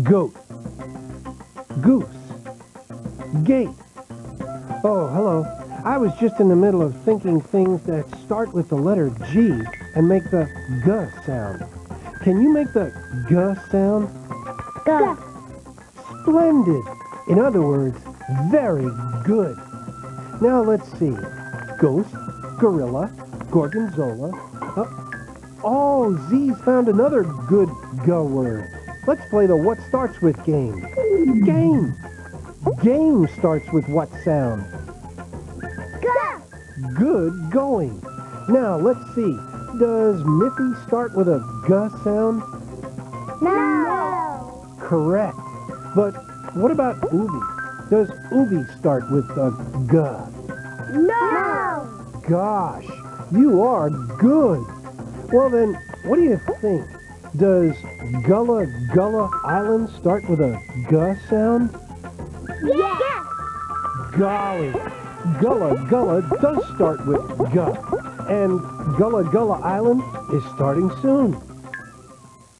Goat. Goose. Gate. Oh, hello. I was just in the middle of thinking things that start with the letter G and make the G sound. Can you make the G sound? G. Splendid. In other words, very good. Now let's see. Ghost, gorilla, gorgonzola. Oh, Z's found another good G word. Let's play the what starts with game. Game. Game starts with what sound? G. Good going. Now, let's see. Does Miffy start with a G sound? No. Correct. But what about Ooby? Does Ooby start with a G? No. Gosh, you are good. Well then, what do you think? Does Gullah Gullah Island start with a G sound? Yes. Golly, Gullah Gullah does start with G. And Gullah Gullah Island is starting soon.